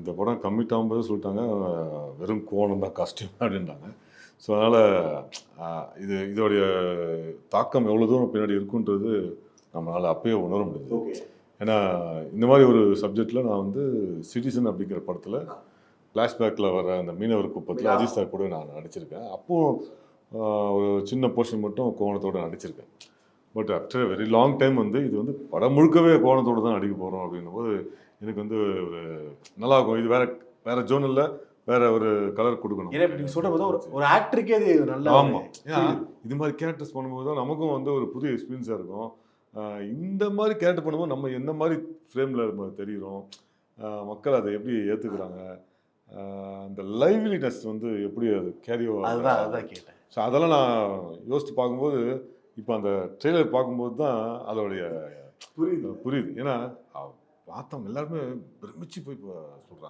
இந்த படம் கம்மிட் ஆகும்போது சொல்லிட்டாங்க, வெறும் கோவணம் தான் காஸ்டியூம் அப்படின்றாங்க. ஸோ அதனால் இதோடைய தாக்கம் எவ்வளோ தூரம் பின்னாடி இருக்குன்றது நம்மளால் அப்பயே உணர முடியுது. ஓகே. ஏன்னா இந்த மாதிரி ஒரு சப்ஜெக்டில் நான் வந்து சிட்டிசன் அப்படிங்கிற படத்தில் ஃப்ளாஷ்பேக்கில் வர அந்த மீனவர் குப்பத்தில் அஜித் சார் கூட நான் நடிச்சிருக்கேன். அப்போது ஒரு சின்ன போர்ஷன் மட்டும் கோவணத்தோடு நடிச்சிருக்கேன். But after very long time வந்து இது வந்து படம் முழுக்கவே கோவணத்தோடு தான் நடிக்க போகிறோம் அப்படின்னும் போது எனக்கு வந்து ஒரு நல்லாயிருக்கும். இது வேற ஜோனில் வேற ஒரு கலர் கொடுக்கணும். ஏன்னா இப்ப நீங்க சொல்ற போது ஒரு ஆக்டருக்கே அது நல்ல ஆமாம். ஏன்னா இது மாதிரி கேரக்டர்ஸ் பண்ணும்போது தான் நமக்கும் வந்து ஒரு புதிய எக்ஸ்பீரியன்ஸாக இருக்கும். இந்த மாதிரி கேரக்டர் பண்ணும்போது நம்ம எந்த மாதிரி ஃப்ரேமில் நம்ம தெரிகிறோம், மக்கள் அதை எப்படி ஏற்றுக்கிறாங்க, அந்த லைவ்லினஸ் வந்து எப்படி அது கேரியோ அதுதான் கேட்டேன். ஸோ அதெல்லாம் நான் யோசித்து பார்க்கும்போது இப்போ அந்த ட்ரெய்லர் பார்க்கும்போது தான் அதோடைய புரியுது. ஏன்னா பார்த்தவங்க எல்லாருமே பிரமிச்சு போய் சொல்கிறாங்க.